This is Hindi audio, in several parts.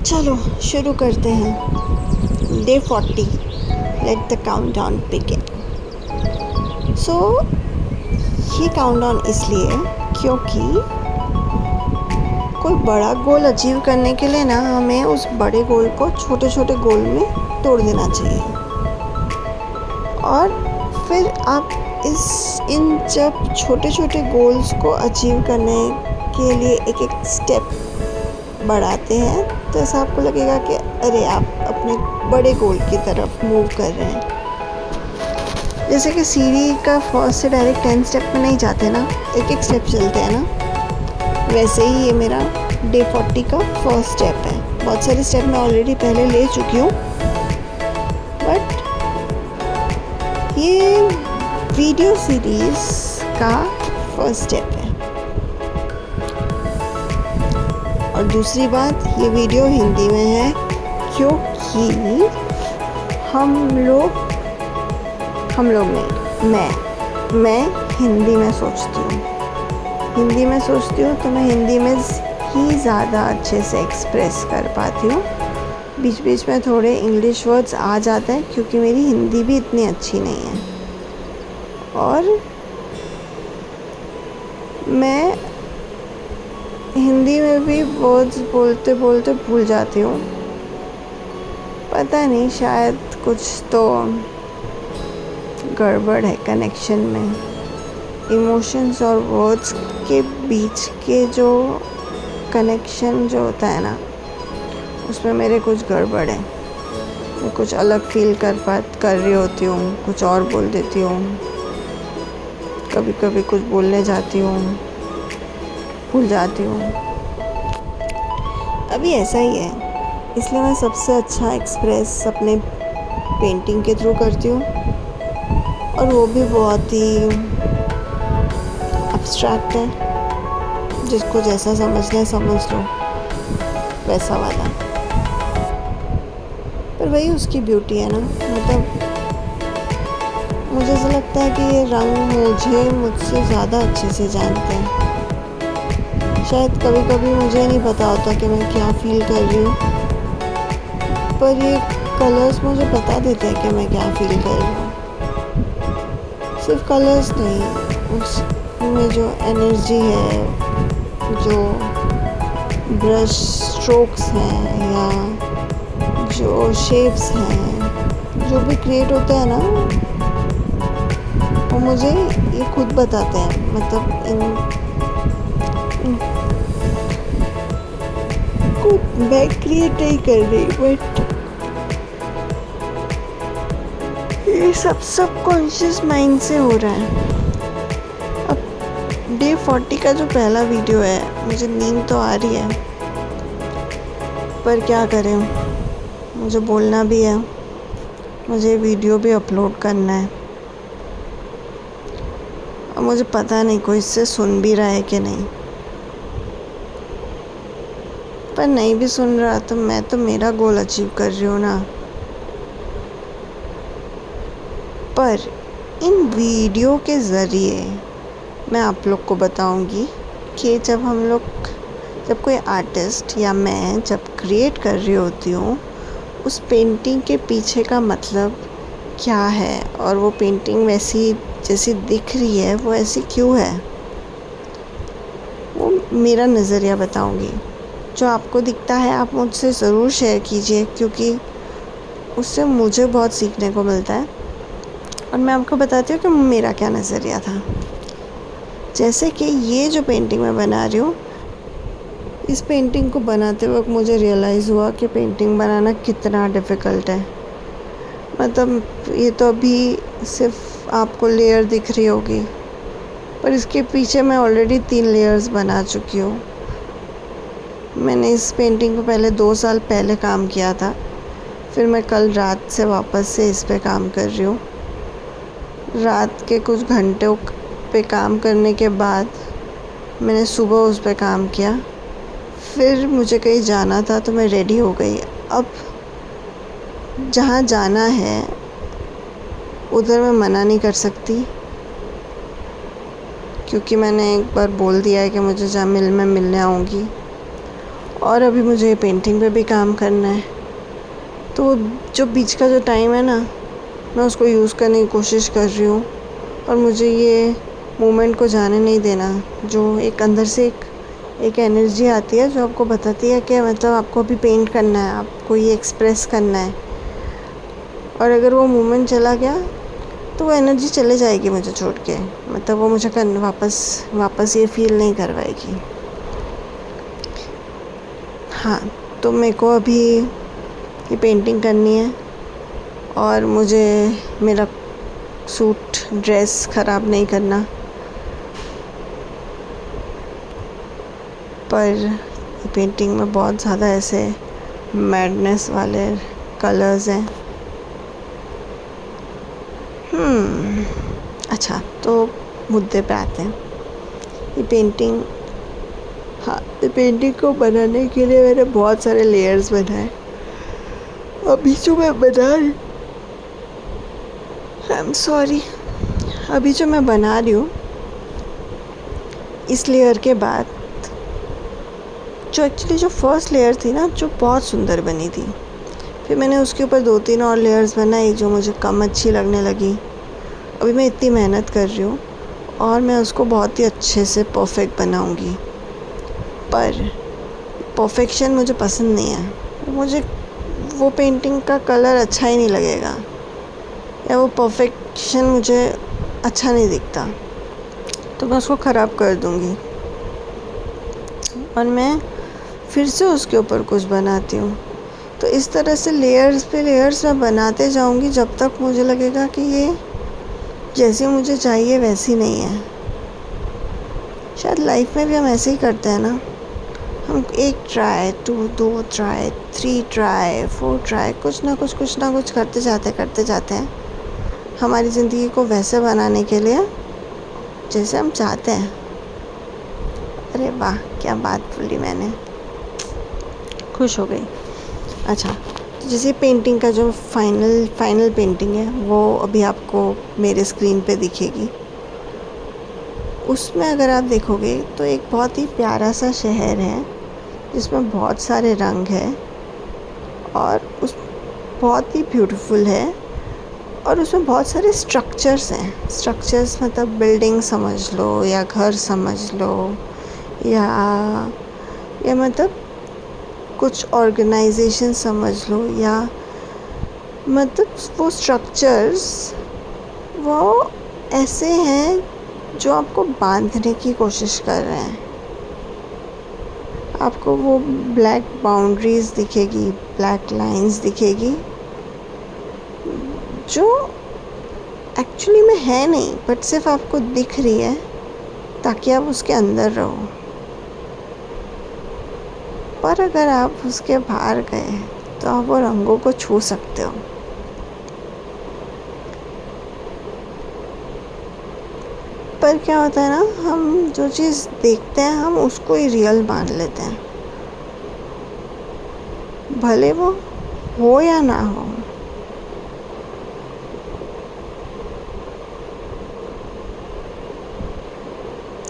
चलो शुरू करते हैं। Day 40, let the countdown begin. So ये काउंटडाउन इसलिए क्योंकि कोई बड़ा गोल अचीव करने के लिए ना हमें उस बड़े गोल को छोटे छोटे गोल में तोड़ देना चाहिए। और फिर आप इन जब छोटे छोटे गोल्स को अचीव करने के लिए एक एक स्टेप बढ़ाते हैं तो ऐसा आपको लगेगा कि अरे आप अपने बड़े गोल की तरफ मूव कर रहे हैं। जैसे कि सीढ़ी का फर्स्ट से डायरेक्ट 10 स्टेप में नहीं जाते ना, एक एक स्टेप चलते हैं ना, वैसे ही ये मेरा डे 40 का फर्स्ट स्टेप है। बहुत सारे स्टेप मैं ऑलरेडी पहले ले चुकी हूँ, बट ये वीडियो सीरीज़ का फर्स्ट स्टेप है। और दूसरी बात, ये वीडियो हिंदी में है क्योंकि हम लोग नहीं, मैं हिंदी में सोचती हूँ तो मैं हिंदी में ही ज़्यादा अच्छे से एक्सप्रेस कर पाती हूँ। बीच बीच में थोड़े इंग्लिश वर्ड्स आ जाते हैं क्योंकि मेरी हिंदी भी इतनी अच्छी नहीं है और मैं हिंदी में भी वर्ड्स बोलते बोलते भूल जाती हूँ। पता नहीं, शायद कुछ तो गड़बड़ है कनेक्शन में। इमोशंस और वर्ड्स के बीच के जो कनेक्शन जो होता है ना, उसमें मेरे कुछ गड़बड़ है। मैं कुछ अलग फील कर रही होती हूँ, कुछ और बोल देती हूँ, कभी कभी कुछ बोलने जाती हूँ, भूल जाती हूँ। अभी ऐसा ही है, इसलिए मैं सबसे अच्छा एक्सप्रेस अपने पेंटिंग के थ्रू करती हूँ और वो भी बहुत ही एब्स्ट्रैक्ट है। जिसको जैसा समझना है समझ लो, वैसा वाला। पर वही उसकी ब्यूटी है ना। मतलब मुझे ऐसा लगता है कि ये रंग मुझसे ज़्यादा अच्छे से जानते हैं। शायद कभी कभी मुझे नहीं पता होता कि मैं क्या फील कर रही हूँ, पर ये कलर्स मुझे बता देते हैं कि मैं क्या फील कर रही हूँ। सिर्फ कलर्स नहीं, उसमें जो एनर्जी है, जो ब्रश स्ट्रोक्स हैं या जो शेप्स हैं, जो भी क्रिएट होता है ना, वो मुझे ये खुद बताते हैं। मतलब मैं क्रिएट नहीं कर रही, बट ये सब सबकॉन्शियस माइंड से हो रहा है। अब डे 40 का जो पहला वीडियो है, मुझे नींद तो आ रही है, पर क्या करें, मुझे बोलना भी है, मुझे वीडियो भी अपलोड करना है और मुझे पता नहीं कोई इससे सुन भी रहा है कि नहीं। पर नहीं भी सुन रहा तो मैं तो मेरा गोल अचीव कर रही हूँ ना। पर इन वीडियो के ज़रिए मैं आप लोग को बताऊंगी कि जब कोई आर्टिस्ट या मैं जब क्रिएट कर रही होती हूँ, उस पेंटिंग के पीछे का मतलब क्या है और वो पेंटिंग वैसी जैसी दिख रही है वो ऐसी क्यों है, वो मेरा नज़रिया बताऊंगी। जो आपको दिखता है आप मुझसे ज़रूर शेयर कीजिए, क्योंकि उससे मुझे बहुत सीखने को मिलता है और मैं आपको बताती हूँ कि मेरा क्या नज़रिया था। जैसे कि ये जो पेंटिंग मैं बना रही हूँ, इस पेंटिंग को बनाते वक्त मुझे रियलाइज़ हुआ कि पेंटिंग बनाना कितना डिफ़िकल्ट है। मतलब ये तो अभी सिर्फ आपको लेयर दिख रही होगी, पर इसके पीछे मैं ऑलरेडी 3 लेयर्स बना चुकी हूँ। मैंने इस पेंटिंग को पहले 2 साल पहले काम किया था, फिर मैं कल रात से वापस से इस पे काम कर रही हूँ। रात के कुछ घंटों पे काम करने के बाद मैंने सुबह उस पे काम किया। फिर मुझे कहीं जाना था तो मैं रेडी हो गई। अब जहाँ जाना है उधर मैं मना नहीं कर सकती, क्योंकि मैंने एक बार बोल दिया है कि मुझे जहाँ मिलने आऊँगी। और अभी मुझे पेंटिंग पे भी काम करना है। तो जो बीच का जो टाइम है ना, मैं उसको यूज़ करने की कोशिश कर रही हूँ। और मुझे ये मोमेंट को जाने नहीं देना, जो एक अंदर से एक एनर्जी आती है जो आपको बताती है कि मतलब आपको अभी पेंट करना है, आपको ये एक्सप्रेस करना है। और अगर वो मोमेंट चला गया तो वो एनर्जी चले जाएगी मुझे छोड़ के, मतलब वो मुझे वापस ये फील नहीं करवाएगी। हाँ, तो मेरे को अभी ये पेंटिंग करनी है और मुझे मेरा सूट ड्रेस ख़राब नहीं करना। पर पेंटिंग में बहुत ज़्यादा ऐसे मैडनेस वाले कलर्स हैं। अच्छा, तो मुद्दे पे आते हैं। ये पेंटिंग हाँ, ये पेंटिंग को बनाने के लिए मैंने बहुत सारे लेयर्स बनाए। अभी जो मैं बना रही अभी जो मैं बना रही हूँ, इस लेयर के बाद जो फर्स्ट लेयर थी ना, जो बहुत सुंदर बनी थी, फिर मैंने उसके ऊपर 2-3 और लेयर्स बनाई जो मुझे कम अच्छी लगने लगी। अभी मैं इतनी मेहनत कर रही हूँ और मैं उसको बहुत ही अच्छे से परफेक्ट बनाऊँगी। पर परफेक्शन मुझे पसंद नहीं है। मुझे वो पेंटिंग का कलर अच्छा ही नहीं लगेगा, या वो परफेक्शन मुझे अच्छा नहीं दिखता, तो मैं उसको ख़राब कर दूँगी और मैं फिर से उसके ऊपर कुछ बनाती हूँ। तो इस तरह से लेयर्स पे लेयर्स मैं बनाते जाऊँगी जब तक मुझे लगेगा कि ये जैसी मुझे चाहिए वैसी नहीं है। शायद लाइफ में भी हम ऐसे ही करते हैं ना, हम 1 ट्राई 2 ट्राई 3 ट्राई 4 ट्राई कुछ ना कुछ करते जाते हैं हमारी ज़िंदगी को वैसे बनाने के लिए जैसे हम चाहते हैं। अरे वाह, क्या बात बोली मैंने, खुश हो गई। अच्छा, तो जैसे पेंटिंग का जो फाइनल पेंटिंग है वो अभी आपको मेरे स्क्रीन पे दिखेगी। उसमें अगर आप देखोगे तो एक बहुत ही प्यारा सा शहर है जिसमें बहुत सारे रंग हैं और उस बहुत ही ब्यूटीफुल है। और उसमें बहुत सारे स्ट्रक्चर्स हैं। स्ट्रक्चर्स मतलब बिल्डिंग समझ लो या घर समझ लो, या मतलब कुछ ऑर्गेनाइजेशन समझ लो, या मतलब वो स्ट्रक्चर्स वो ऐसे हैं जो आपको बांधने की कोशिश कर रहे हैं। आपको वो ब्लैक बाउंड्रीज दिखेगी, ब्लैक लाइंस दिखेगी जो एक्चुअली में है नहीं, बट सिर्फ आपको दिख रही है ताकि आप उसके अंदर रहो। पर अगर आप उसके बाहर गए तो आप वो रंगों को छू सकते हो। पर क्या होता है ना, हम जो चीज़ देखते हैं हम उसको ही रियल मान लेते हैं, भले वो हो या ना हो।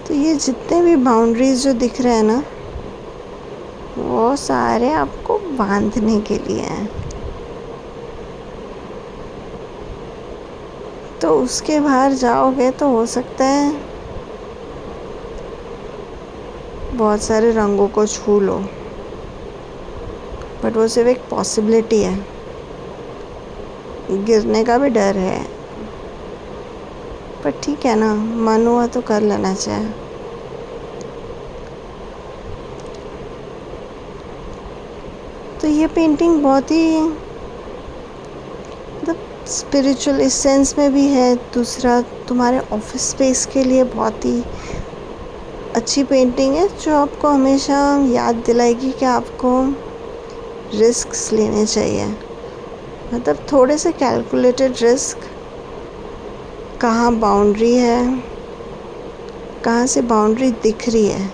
तो ये जितने भी बाउंड्रीज जो दिख रहे हैं ना, वो सारे आपको बांधने के लिए हैं। तो उसके बाहर जाओगे तो हो सकता है बहुत सारे रंगों को छू लो, बट वो सिर्फ एक पॉसिबिलिटी है। गिरने का भी डर है, पर ठीक है ना, मन हुआ तो कर लेना चाहिए। तो ये पेंटिंग बहुत ही मतलब स्पिरिचुअल इस सेंस में भी है। दूसरा, तुम्हारे ऑफिस स्पेस के लिए बहुत ही अच्छी पेंटिंग है जो आपको हमेशा याद दिलाएगी कि आपको रिस्क्स लेने चाहिए। मतलब थोड़े से कैलकुलेटेड रिस्क, कहाँ बाउंड्री है, कहाँ से बाउंड्री दिख रही है,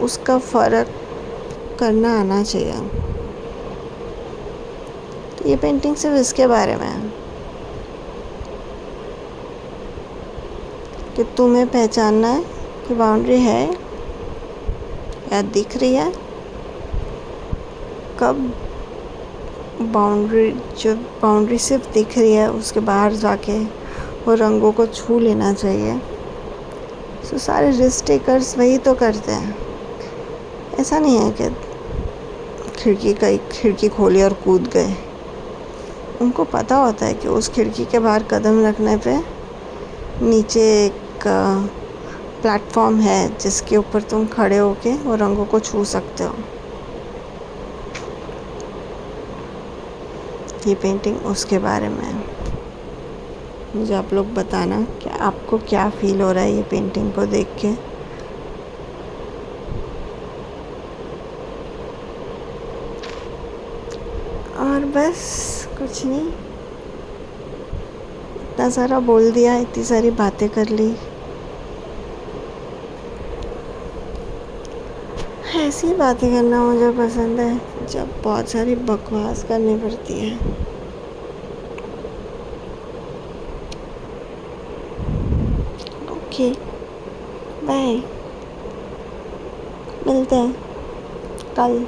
उसका फ़र्क करना आना चाहिए। तो ये पेंटिंग सिर्फ इसके बारे में है कि तुम्हें पहचानना है कि बाउंड्री है या दिख रही है कब जब बाउंड्री सिर्फ दिख रही है उसके बाहर जाके वो रंगों को छू लेना चाहिए। सो सारे रिस्क टेकर्स वही तो करते हैं। ऐसा नहीं है कि खिड़की खोली और कूद गए। उनको पता होता है कि उस खिड़की के बाहर कदम रखने पे नीचे एक प्लेटफॉर्म है जिसके ऊपर तुम खड़े होके वो रंगों को छू सकते हो। ये पेंटिंग उसके बारे में है। मुझे आप लोग बताना कि आपको क्या फ़ील हो रहा है ये पेंटिंग को देख के। और बस कुछ नहीं, इतना सारा बोल दिया, इतनी सारी बातें कर ली। ऐसी बातें करना मुझे पसंद है जब बहुत सारी बकवास करनी पड़ती है। ओके, बाय, मिलते हैं कल।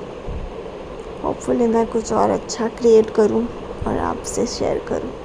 होपफुली मैं कुछ और अच्छा क्रिएट करूं और आपसे शेयर करूं।